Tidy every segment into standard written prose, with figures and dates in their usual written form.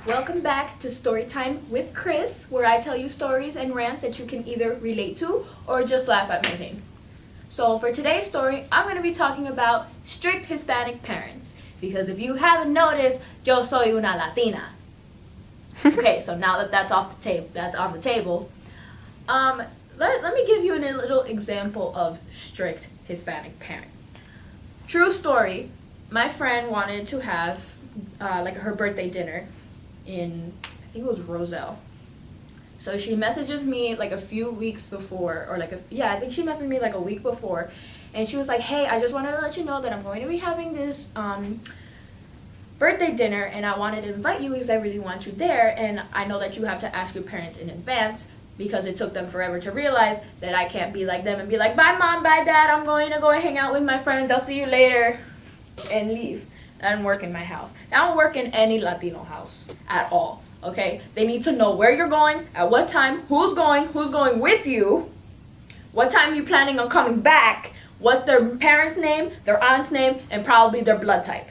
Welcome back to Storytime with Chris, where I tell you stories and rants that you can either relate to or just laugh at my pain. So for today's story, I'm going to be talking about strict Hispanic parents. Because if you haven't noticed, yo soy una Latina. Okay, so now that that's on the table, let me give you a little example of strict Hispanic parents. True story, my friend wanted to have her birthday dinner in, I think it was Roselle. So she messages me like a few weeks before, I think she messaged me like a week before, and she was like, hey, I just wanted to let you know that I'm going to be having this birthday dinner, and I wanted to invite you because I really want you there, and I know that you have to ask your parents in advance because it took them forever to realize that I can't be like them and be like, bye mom, bye dad, I'm going to go and hang out with my friends, I'll see you later, and leave. That doesn't work in my house. That don't work in any Latino house at all, okay? They need to know where you're going, at what time, who's going with you, what time you're planning on coming back, what's their parents' name, their aunt's name, and probably their blood type.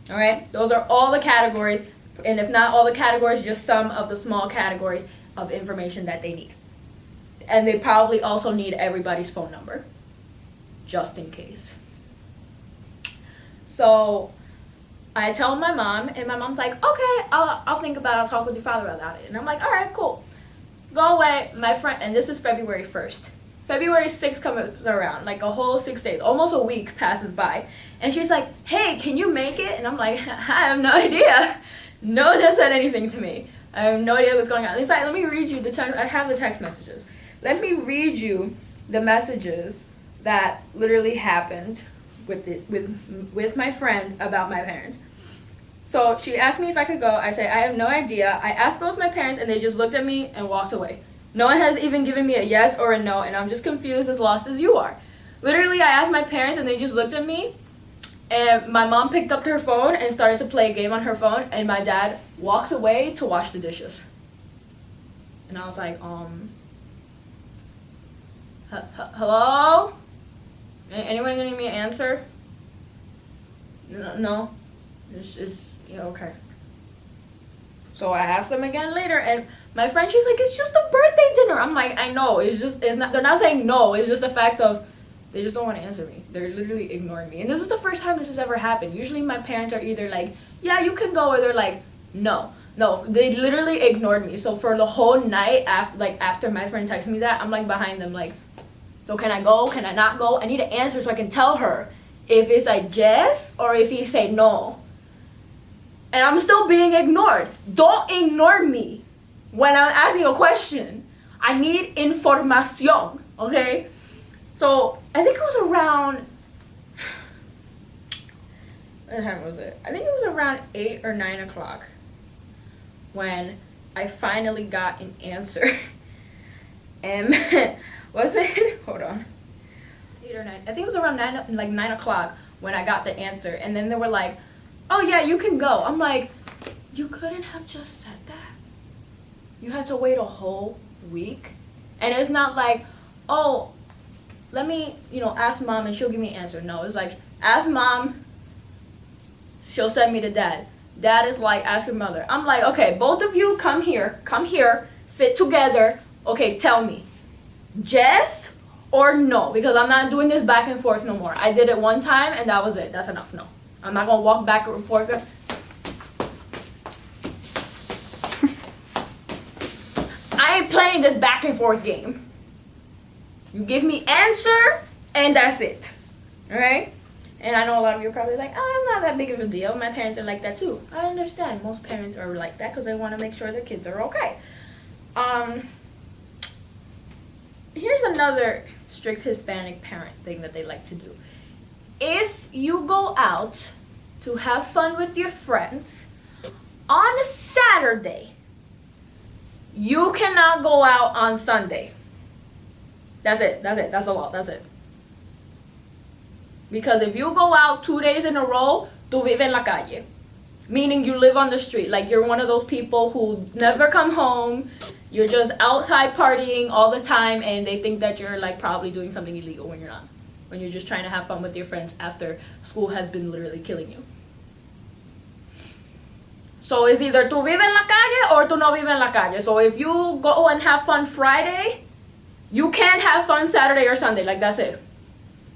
All right? Those are all the categories, and if not all the categories, just some of the small categories of information that they need. And they probably also need everybody's phone number, just in case. So I tell my mom, and my mom's like, okay, I'll think about it, I'll talk with your father about it. And I'm like, all right, cool. Go away, my friend, and this is February 1st. February 6th comes around, like a whole 6 days, almost a week passes by. And she's like, hey, can you make it? And I'm like, I have no idea. No one has said anything to me. I have no idea what's going on. In fact, let me read you the text. I have the text messages. Let me read you the messages that literally happened with my friend about my parents. So she asked me if I could go. I said, I have no idea. I asked both my parents and they just looked at me and walked away. No one has even given me a yes or a no, and I'm just confused, as lost as you are. Literally, I asked my parents and they just looked at me, and my mom picked up her phone and started to play a game on her phone, and my dad walks away to wash the dishes. And I was like, hello? Anyone gonna give me an answer? No? It's okay. So I asked them again later, and my friend, she's like, it's just a birthday dinner. I'm like, I know, they're not saying no, it's just the fact of, they just don't want to answer me. They're literally ignoring me. And this is the first time this has ever happened. Usually my parents are either like, yeah, you can go, or they're like, no. No, they literally ignored me. So for the whole night, after my friend texted me that, I'm like behind them, like, so can I go? Can I not go? I need an answer so I can tell her if it's like yes or if he say no. And I'm still being ignored. Don't ignore me when I'm asking a question. I need información, okay? So I think it was around, what time was it? I think it was around 8 or 9 o'clock when I finally got an answer. And was it? Hold on. 8 or 9. I think it was around 9 o'clock when I got the answer. And then they were like, oh yeah, you can go. I'm like, you couldn't have just said that. You had to wait a whole week. And it's not like, oh, let me, ask mom and she'll give me an answer. No, it's like, ask mom, she'll send me to dad. Dad is like, ask your mother. I'm like, okay, both of you come here, sit together. Okay, tell me. Yes or no, because I'm not doing this back and forth no more. I did it one time and that was it. That's enough. No, I'm not gonna walk back and forth. I ain't playing this back and forth game. You give me answer and that's it. All right? And I know a lot of you are probably like, oh, it's not that big of a deal. My parents are like that too. I understand. Most parents are like that because they want to make sure their kids are okay. Here's another strict Hispanic parent thing that they like to do. If you go out to have fun with your friends on a Saturday, you cannot go out on Sunday. That's it. That's the law. That's it. Because if you go out 2 days in a row, tú vives en la calle. Meaning you live on the street. Like you're one of those people who never come home. You're just outside partying all the time, and they think that you're like probably doing something illegal when you're not. When you're just trying to have fun with your friends after school has been literally killing you. So it's either tú vives en la calle or tú no vives en la calle. So if you go and have fun Friday, you can't have fun Saturday or Sunday. Like, that's it.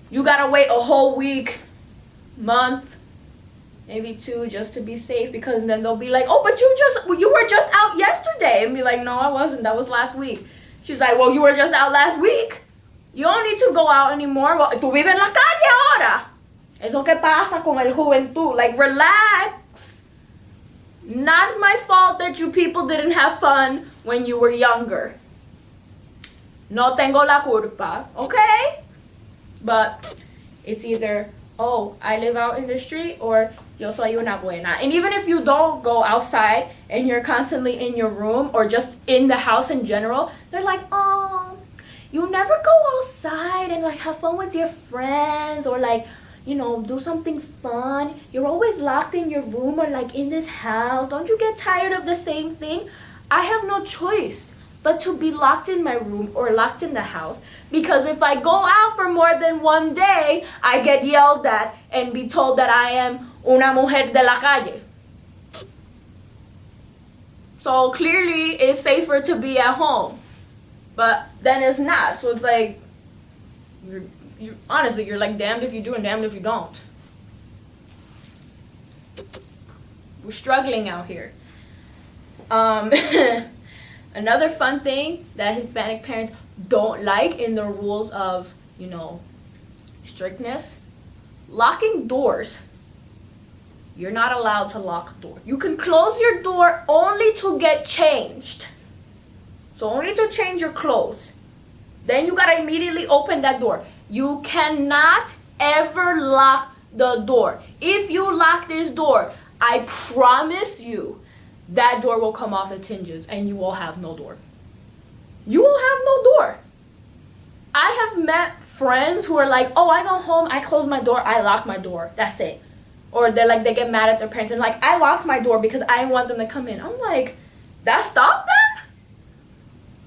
You gotta wait a whole week, month, maybe 2, just to be safe, because then they'll be like, oh, but you were just out yesterday. And be like, no, I wasn't. That was last week. She's like, well, you were just out last week. You don't need to go out anymore. Well, tú vives en la calle ahora. Eso que pasa con el juventud. Like, relax. Not my fault that you people didn't have fun when you were younger. No tengo la culpa, okay? But it's either, oh, I live out in the street, or yo soy una buena. And even if you don't go outside and you're constantly in your room or just in the house in general, they're like, oh, you never go outside and like have fun with your friends, or like, you know, do something fun. You're always locked in your room or like in this house. Don't you get tired of the same thing? I have no choice but to be locked in my room or locked in the house, because if I go out for more than one day, I get yelled at and be told that I am una mujer de la calle. So clearly it's safer to be at home, but then it's not. So it's like, honestly, you're like damned if you do and damned if you don't. We're struggling out here. Another fun thing that Hispanic parents don't like in the rules of, you know, strictness, locking doors. You're not allowed to lock a door. You can close your door only to get changed. So only to change your clothes. Then you gotta immediately open that door. You cannot ever lock the door. If you lock this door, I promise you, that door will come off its hinges and you will have no door. You will have no door. I have met friends who are like, oh, I go home, I close my door, I lock my door, that's it. Or they're like, they get mad at their parents and like, I locked my door because I didn't want them to come in. I'm like, that stopped them?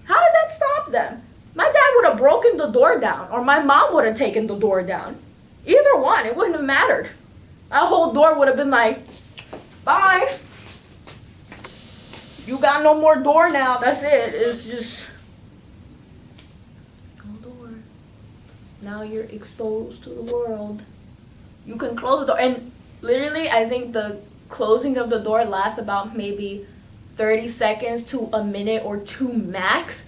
How did that stop them? My dad would have broken the door down, or my mom would have taken the door down. Either one, it wouldn't have mattered. That whole door would have been like, bye. You got no more door now. That's it. It's just no door. Now you're exposed to the world. You can close the door. And literally, I think the closing of the door lasts about maybe 30 seconds to a minute or 2 max,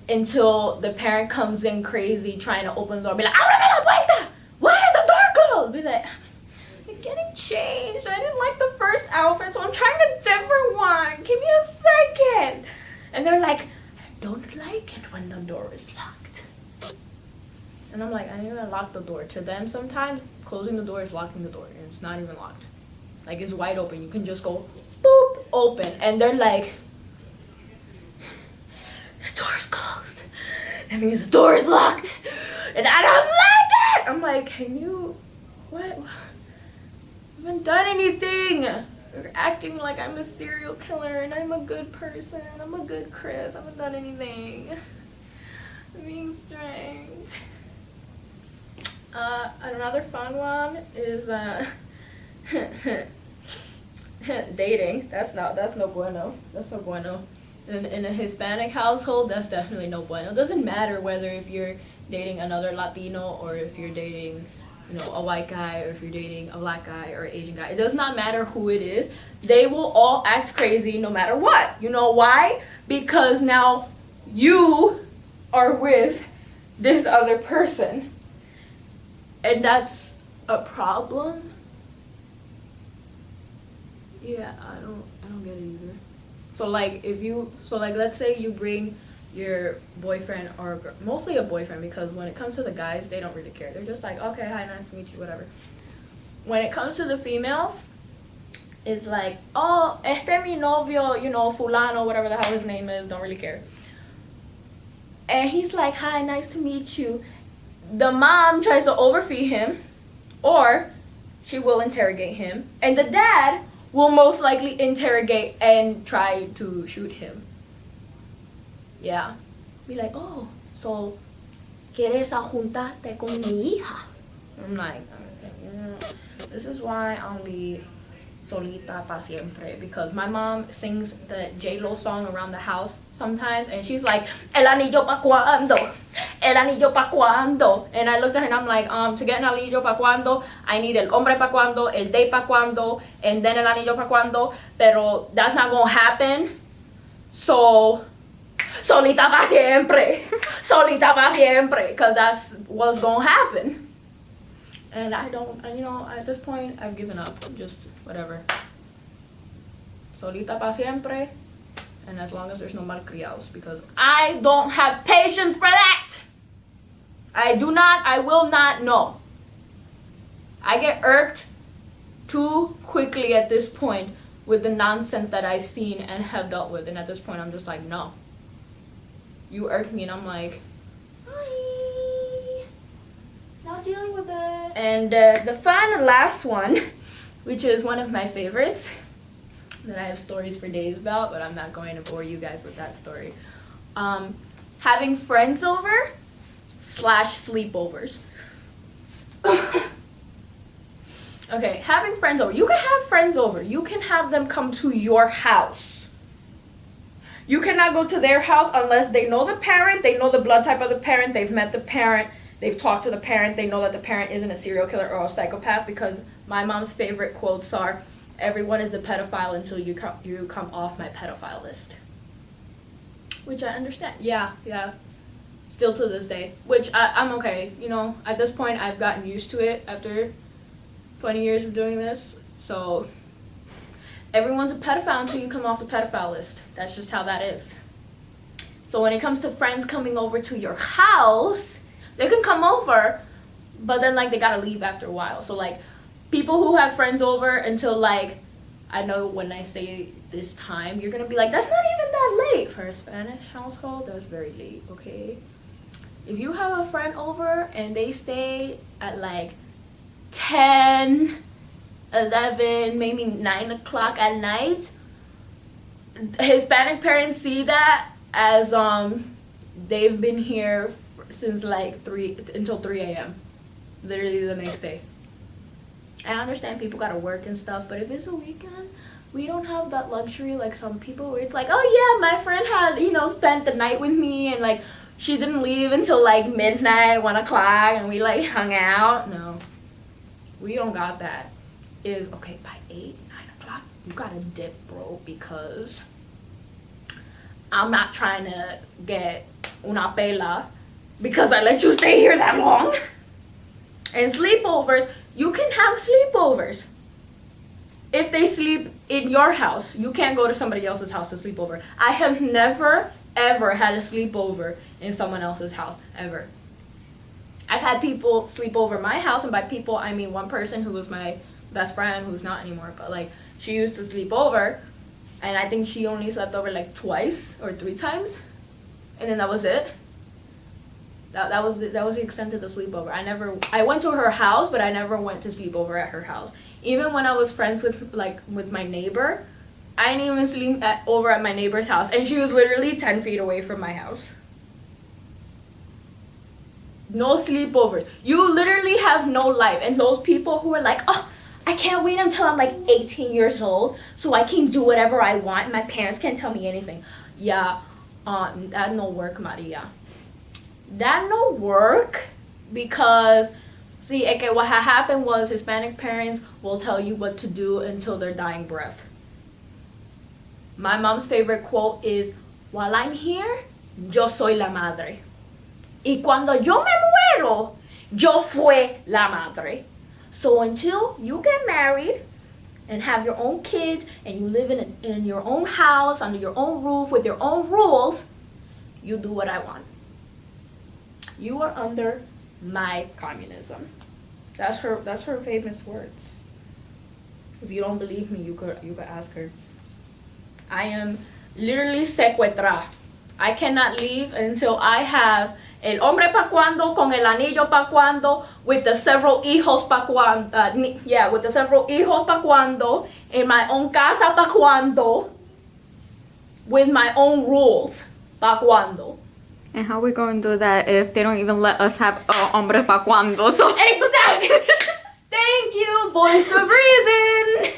until the parent comes in crazy trying to open the door. Be like, ábreme la puerta! Why is the door closed? Be like, I'm getting changed. I didn't like the first outfit, so I'm trying a different one. Give me a second. And they're like, I don't like it when the door is locked. And I'm like, I didn't even lock the door. To them, sometimes closing the door is locking the door, and it's not even locked. Like, it's wide open. You can just go, boop, open. And they're like, the door's closed. That means the door is locked. And I don't like it. I'm like, can you, what? I haven't done anything. You're acting like I'm a serial killer and I'm a good person. I'm a good Chris. I haven't done anything. I'm being strange. Another fun one is dating. That's no bueno. That's no bueno. In a Hispanic household, that's definitely no bueno. It doesn't matter whether if you're dating another Latino or if you're dating, you know, a white guy, or if you're dating a black guy or an Asian guy. It does not matter who it is. They will all act crazy no matter what. You know why? Because now you are with this other person. And that's a problem. Yeah, I don't get it either. So like let's say you bring your boyfriend, or mostly a boyfriend, because when it comes to the guys, they don't really care. They're just like, okay, hi, nice to meet you, whatever. When it comes to the females, it's like, oh, mi novio, you know, fulano, whatever the hell his name is, don't really care. And he's like, hi, nice to meet you. The mom tries to overfeed him, or she will interrogate him, and the dad will most likely interrogate and try to shoot him. Yeah. Be like, oh, so quieres juntarte con mi hija? I'm like, okay, this is why only solita pa siempre, because my mom sings the J-Lo song around the house sometimes, and she's like, el anillo pa cuando, el anillo pa cuando, and I looked at her and I'm like, to get an anillo pa cuando, I need el hombre pa cuando, el day pa cuando, and then el anillo pa cuando, pero that's not gonna happen, so solita pa siempre, solita pa siempre, because that's what's gonna happen. And I don't, at this point, I've given up. Just whatever. Solita pa siempre. And as long as there's no malcriados. Because I don't have patience for that. I will not, no. I get irked too quickly at this point with the nonsense that I've seen and have dealt with. And at this point, I'm just like, no. You irk me, and I'm like, not dealing with it. And the final last one, which is one of my favorites, that I have stories for days about, but I'm not going to bore you guys with that story. Having friends over / sleepovers. Okay, having friends over. You can have friends over. You can have them come to your house. You cannot go to their house unless they know the parent, they know the blood type of the parent, they've met the parent, they've talked to the parent, they know that the parent isn't a serial killer or a psychopath, because my mom's favorite quotes are, everyone is a pedophile until you come off my pedophile list. Which I understand. Yeah. Still to this day. Which I'm okay. At this point, I've gotten used to it after 20 years of doing this. So, everyone's a pedophile until you come off the pedophile list. That's just how that is. So when it comes to friends coming over to your house, they can come over, but then they gotta leave after a while. So people who have friends over until I know when I say this time, you're gonna be like, that's not even that late for a Spanish household. That's very late, okay? If you have a friend over and they stay at 10, 11, maybe 9 o'clock at night, Hispanic parents see that as they've been here since 3 until 3 a.m. literally the next day. I understand people gotta work and stuff, but if it's a weekend, we don't have that luxury like some people where it's like, oh yeah, my friend had spent the night with me and she didn't leave until midnight, 1 o'clock, and we hung out. No, we don't got that. Is okay, by 8, 9 o'clock, you gotta dip, bro, because I'm not trying to get una pela because I let you stay here that long. And sleepovers, you can have sleepovers. If they sleep in your house, you can't go to somebody else's house to sleep over. I have never, ever had a sleepover in someone else's house, ever. I've had people sleep over my house, and by people, I mean one person who was my best friend, who's not anymore, but she used to sleep over, and I think she only slept over twice or 3 times, and then that was it. That was the extent of the sleepover. I went to her house, but I never went to sleep over at her house. Even when I was friends with my neighbor, I didn't even sleep over at my neighbor's house, and she was literally 10 feet away from my house. No sleepovers. You literally have no life. And those people who are like, oh, I can't wait until I'm 18 years old so I can do whatever I want. My parents can't tell me anything. Yeah, that no work, Maria. That no work, because what happened was Hispanic parents will tell you what to do until their dying breath. My mom's favorite quote is, while I'm here, yo soy la madre. Y cuando yo me muero, yo fui la madre. So until you get married and have your own kids and you live in your own house, under your own roof, with your own rules, you do what I want. You are under my communism. That's her famous words. If you don't believe me, you could ask her. I am literally secuestrada. I cannot leave until I have el hombre pa cuando con el anillo pa cuando with the several hijos pa cuando. With the several hijos pa cuando in my own casa pa cuando with my own rules pa cuando. And how we going to do that if they don't even let us have hombre pa cuando? So exactly. Thank you, voice of reason.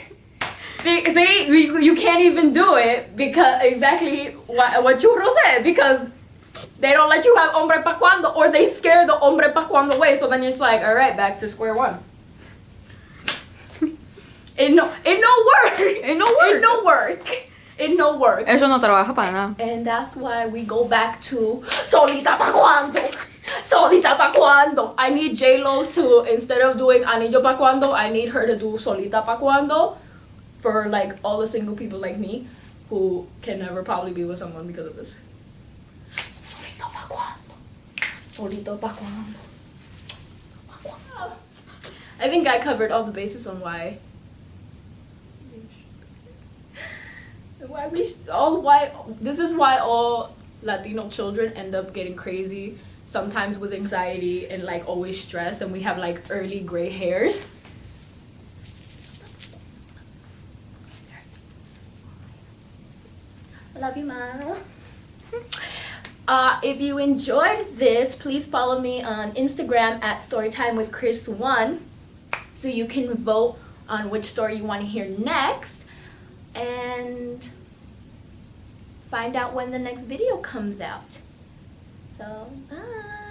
See, you can't even do it because exactly what Churro said, because they don't let you have hombre pa' cuando, or they scare the hombre pa' cuando away. So then it's like, all right, back to square one. It no work. Eso no trabaja para nada. And that's why we go back to solita pa' cuando. Solita pa' cuando. I need J-Lo to, instead of doing anillo pa' cuando, I need her to do solita pa' cuando for like all the single people like me who can never probably be with someone because of this. Solito pa' cuando. Solito pa' cuando. I think I covered all the bases on why. This is why all Latino children end up getting crazy, sometimes with anxiety and like always stressed, and we have like early gray hairs. Love you, Mom. If you enjoyed this, please follow me on Instagram at Storytime with Chris1, so you can vote on which story you want to hear next, and find out when the next video comes out. So, bye.